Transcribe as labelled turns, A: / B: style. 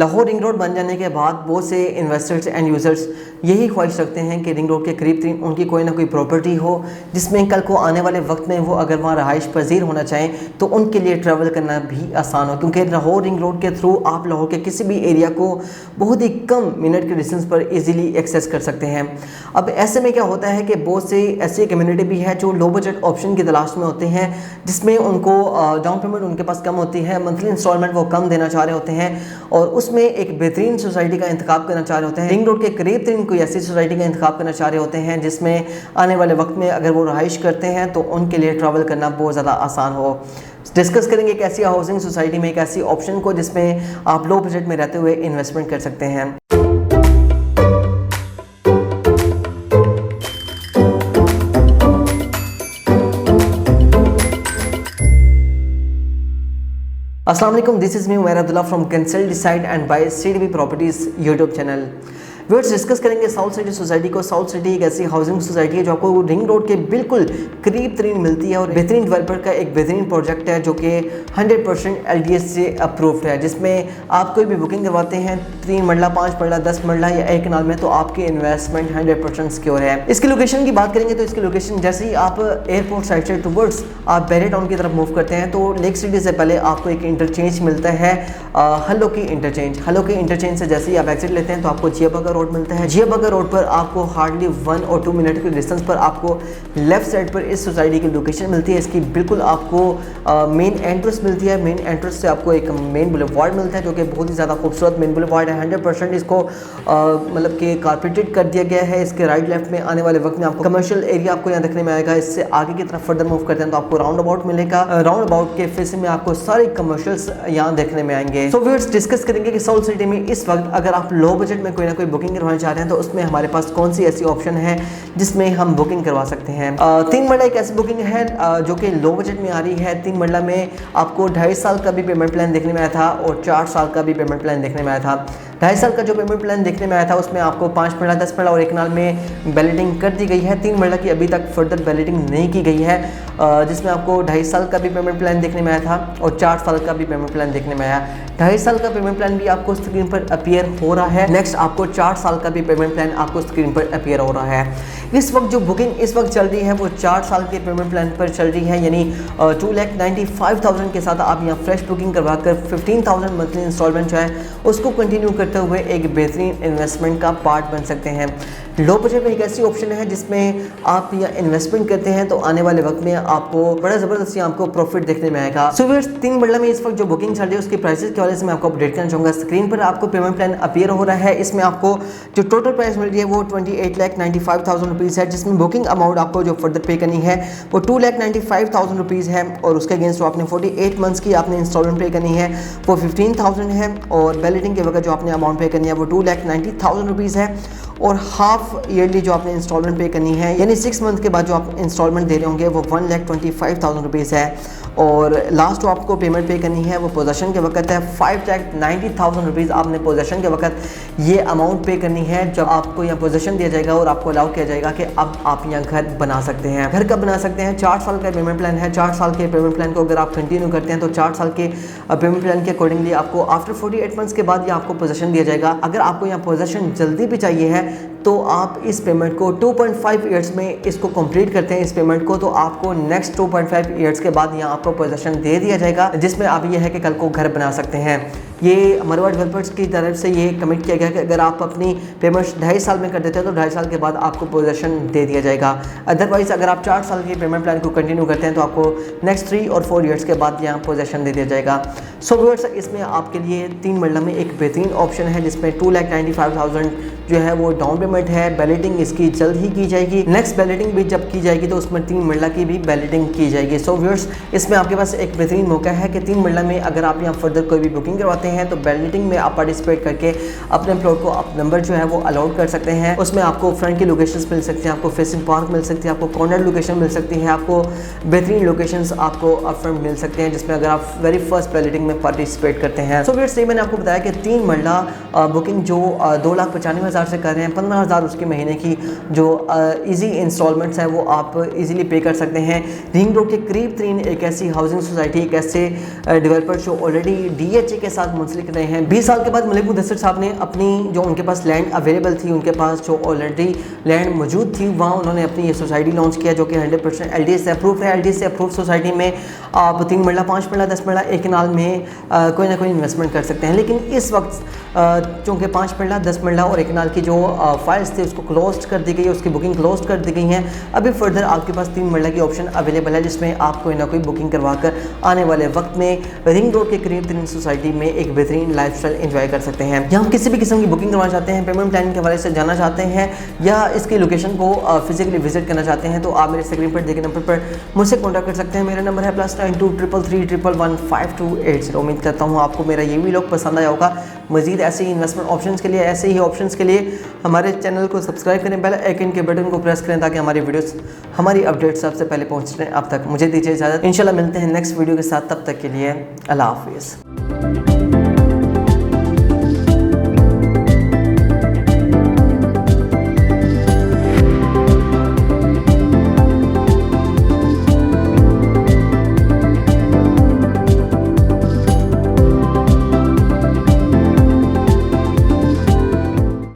A: Lahore ring road बन जाने के बाद बहुत से इन्वेस्टर्स एंड यूज़र्स यही ख्वाहिश रखते हैं कि रिंग रोड के करीब तरीन उनकी कोई ना कोई प्रॉपर्टी हो जिसमें कल को आने वाले वक्त में वो अगर वहाँ रहाइश पजीर होना चाहें तो उनके लिए ट्रैवल करना भी आसान हो, क्योंकि लाहौर रिंग रोड के थ्रू आप लाहौर के किसी भी एरिया को बहुत ही कम मिनट के डिस्टेंस पर ईज़िली एक्सेस कर सकते हैं। अब ऐसे में क्या होता है कि बहुत से ऐसी कम्युनिटी भी है जो लो बजट ऑप्शन की तलाश में होते हैं, जिसमें उनको डाउन पेमेंट उनके पास कम होती है, मंथली इंस्टॉलमेंट वो कम देना चाह रहे होते हैं और उसमें एक बेहतरीन सोसाइटी का इंतखाब करना चाह रहे होते हैं। रिंग रोड के करीब तरीन कोई ऐसी सोसाइटी का इंतखाब करना चाह रहे होते हैं जिसमें आने वाले वक्त में अगर वो रहाइश करते हैं तो उनके लिए ट्रैवल करना बहुत ज़्यादा आसान हो। डिस्कस करेंगे एक ऐसी हाउसिंग सोसाइटी में एक ऐसी ऑप्शन को जिसमें आप लो बजट में रहते हुए इन्वेस्टमेंट कर सकते हैं। अस्सलाम वालेकुम, this is me Umair Abdullah from consult decide and buy CDB properties YouTube channel. Viewers, discuss करेंगे साउथ सिटी सोसाइटी को। साउथ सिटी एक ऐसी हाउसिंग सोसाइटी है जो आपको रिंग रोड के बिल्कुल करीब तरीन मिलती है और बेहतरीन डेवलपर का एक बेहतरीन प्रोजेक्ट है जो कि 100% LDS से अप्रूव्ड है, जिसमें आप कोई भी बुकिंग करवाते हैं 3 मरला 5 मरला 10 मरला या 1 कनाल में तो आपकी इन्वेस्टमेंट 100% सिक्योर है। इसकी लोकेशन की बात करेंगे तो इसकी लोकेशन जैसे ही आप एयरपोर्ट साइड से टूवर्ड्स आप बैरे टाउन की तरफ मूव करते हैं तो लेक सिटी से पहले आपको एक इंटरचेंज मिलता है, हल्लो की इंटरचेंज। हल्लो की इंटरचेंज से जैसे ही आप एग्जिट लेते हैं तो आपको जिया बगर रोड मिलता है। जिया बगर रोड पर आपको हार्डली 1 और 2 मिनट के डिस्टेंस पर आपको लेफ्ट साइड पर इस सोसाइटी की लोकेशन मिलती है। इसकी बिल्कुल आपको मेन एंट्रेंस मिलती है। मेन एंट्रेंस से आपको एक मेन बुलेवार्ड मिलता है जो कि बहुत ही ज़्यादा खूबसूरत मेन बुलेवार्ड है। 100% इसको मतलब कि कारपेटेड कर दिया गया है। इसके राइट लेफ्ट में आने वाले वक्त में आपको कमर्शियल एरिया आपको यहाँ देखने में आएगा। इससे आगे की तरफ फर्दर मूव करते हैं तो आपको राउंड अबाउट मिलेगा। राउंड अबाउट के फेस में आपको सारे कमर्शियल्स यहाँ देखने में आएंगे। सो व्यूअर्स, डिस्कस करेंगे कि साउथ सिटी में इस वक्त अगर आप लो बजट में कोई ना कोई बुकिंग करवाना चाह रहे हैं तो उसमें हमारे पास कौन सी ऐसी ऑप्शन है जिसमें हम बुकिंग करवा सकते हैं। 3 मरला एक ऐसी बुकिंग है जो कि लो बजट में आ रही है। 3 मरला में आपको 2.5 साल का भी पेमेंट प्लान देखने में आया था और 4 साल का भी पेमेंट प्लान देखने में आया था। 2.5 साल का जो पेमेंट प्लान देखने में आया था उसमें आपको 5 मरला 10 मरला और 1 कनाल में बैलेटिंग कर दी गई है। 3 मरला की अभी तक फर्दर बैलेटिंग नहीं की गई है, जिसमें आपको 2.5 साल का भी पेमेंट प्लान देखने में आया था और 4 साल का भी पेमेंट प्लान देखने में आया। 2.5 साल का पेमेंट प्लान भी आपको स्क्रीन पर अपीयर हो रहा है। नेक्स्ट आपको 4 साल का भी पेमेंट प्लान आपको स्क्रीन पर अपीयर हो रहा है। इस वक्त जो बुकिंग इस वक्त चल रही है वो 4 साल के पेमेंट प्लान पर चल रही है, यानी 2,95,000 के साथ आप यहाँ फ्रेश बुकिंग करवा कर 15,000 मंथली इंस्टॉलमेंट जो है उसको कंटिन्यू करते हुए एक बेहतरीन इन्वेस्टमेंट का पार्ट बन सकते हैं। लो बजट में एक ऐसी ऑप्शन है जिसमें आप यहाँ इन्वेस्टमेंट करते हैं तो आने वाले वक्त में आपको बड़ा ज़बरदस्त आपको प्रॉफिट देखने में आएगा। सो व्यूअर्स, 3 मरला में इस वक्त जो बुकिंग चल रही है उसकी प्राइसेस के हवाले से मैं आपको अपडेट करना चाहूँगा। स्क्रीन पर आपको पेमेंट प्लान अपीयर हो रहा है। इसमें आपको जो टोटल प्राइस मिल रही है वो 28,95,000 रुपीज़ है, जिसमें बुकिंग अमाउंट आपको जो फर्दर पे करनी है वो 2,95,000 रुपीज़ है और उसके अगेंस्ट जो आपने 48 मंथ्स की आपने इंस्टॉलमेंट पे करनी है वो 15,000 है और बैलेटिंग के वक्त जो आपने अमाउंट पे करनी है वो 2,90,000 रुपीज़ है और हाफ ईयरली जो आपने इंस्टॉलमेंट पे करनी है यानी 6 मंथ के बाद जो आप इंस्टॉलमेंट दे रहे होंगे वो 1,25,000 रुपीज़ है और लास्ट जो आपको पेमेंट पे करनी है वो पोजेशन के वक्त है 5,90,000 रुपीज़। आपने पोजेशन के वक्त ये अमाउंट पे करनी है जब आपको यहाँ पोजेशन दिया जाएगा और आपको अलाउ किया जाएगा कि अब आप यहाँ घर बना सकते हैं। घर कब बना सकते हैं? 4 साल का पेमेंट प्लान है। 4 साल के पेमेंट प्लान को अगर आप कंटिन्यू करते हैं तो 4 साल के पेमेंट प्लान के अकॉर्डिंगली आपको आफ्टर 48 मंथ्स के बाद ये आपको पोजेशन दिया जाएगा। अगर आपको यहाँ पोजेशन जल्दी भी चाहिए है तो आप इस पेमेंट को 2.5 ईयर्स में इसको कंप्लीट करते हैं इस पेमेंट को तो आपको नेक्स्ट 2.5 ईयर्स के बाद यहाँ आपको पोजेशन दे दिया जाएगा, जिसमें अब ये है कि कल को घर बना सकते हैं। ये मरवा डेवलपर्स की तरफ से ये कमिट किया गया कि अगर आप अपनी पेमेंट्स 2.5 साल में कर देते हैं तो 2.5 साल के बाद आपको पोजेशन दे दिया जाएगा। अदरवाइज़ अगर आप 4 साल के पेमेंट प्लान को कंटिन्यू करते हैं तो आपको नेक्स्ट 3 और 4 ईयर्स के बाद यहाँ पोजेशन दे दिया जाएगा। सो व्यूअर्स, इसमें आपके लिए 3 मरला में एक बेहतरीन ऑप्शन है जिसमें 2,95,000 जो है वो डाउन पेमेंट है। बैलेटिंग इसकी जल्द ही की जाएगी। नेक्स्ट बैलेटिंग भी जब की जाएगी तो उसमें 3 मरला की भी बैलेटिंग की जाएगी। सो व्यूअर्स, इसमें आपके पास एक बेहतरीन मौका है कि 3 मरला में अगर आप यहाँ फर्दर कोई भी बुकिंग करवाते हैं तो बैलेटिंग में आप पार्टिसिपेट करके अपने प्लॉट को आप नंबर जो है वो अलाउड कर सकते हैं। उसमें आपको फ्रंट की लोकेशंस मिल सकती हैं, आपको फेसिंग पार्क मिल सकती है, आपको कॉर्नर लोकेशन मिल सकती है, आपको बेहतरीन लोकेशंस आपको अपफ्रंट मिल सकते हैं जिसमें अगर आप वेरी फर्स्ट बैलेटिंग में पार्टिसिपेट करते हैं। सो व्यूअर्स, मैंने आपको बताया कि 3 मरला बुकिंग जो 2,95,000 से कर रहे हैं, 15,000 उसके महीने की जो इजी इंस्टॉलमेंट्स हैं वो आप इजीली पे कर सकते हैं। रिंग रोड के करीब तरीन एक ऐसी हाउसिंग सोसाइटी, एक ऐसे डेवलपर जो ऑलरेडी DHA के साथ मुंसलिक रहे हैं। 20 साल के बाद मलिक मुदस्सिर साहब ने अपनी जो उनके पास लैंड अवेलेबल थी, उनके पास जो ऑलरेडी लैंड मौजूद थी, वहाँ उन्होंने अपनी ये सोसाइटी लॉन्च किया जो कि 100% LDA से अप्रूव है। LDA से अप्रूव सोसाइटी में आप 3 मरला, 5 मरला, 10 मरला, एक कनाल में कोई ना कोई इन्वेस्टमेंट कर सकते हैं। लेकिन इस वक्त चूँकि 5 मरला, 10 मरला और एक कनाल की जो फाइल्स थे उसको क्लोज कर दी गई है, उसकी बुकिंग क्लोज कर दी गई हैं। अभी फर्दर आपके पास 3 मरला की ऑप्शन अवेलेबल है जिसमें आप कोई ना कोई बुकिंग करवा कर आने वाले वक्त में रिंग रोड के करीब तरीन सोसाइटी में एक बेहतरीन लाइफस्टाइल एंजॉय कर सकते हैं। या हम किसी भी किस्म की बुकिंग करवाना चाहते हैं, पेमेंट प्लानिंग के हवाले से जानना चाहते हैं या इसकी लोकेशन को फिजिकली विजिट करना चाहते हैं तो आप मेरे स्क्रीन पर देखे नंबर पर मुझसे कॉन्टैक्ट कर सकते हैं। मेरा नंबर है +92 333 111 5280। उम्मीद करता हूँ आपको मेरा ये वीडियो पसंद आया होगा। मजीद ऐसे ही इन्वेस्टमेंट ऑप्शंस के लिए, ऐसे ही ऑप्शंस के लिए हमारे चैनल को सब्सक्राइब करें, बेल आइकन के बटन को प्रेस करें ताकि हमारी वीडियोस, हमारी अपडेट्स सबसे पहले पहुँच रहे हैं आप तक। मुझे दीजिए इजाज़त, इंशाल्लाह मिलते हैं नेक्स्ट वीडियो के साथ। तब तक के लिए अल्लाह हाफिज़।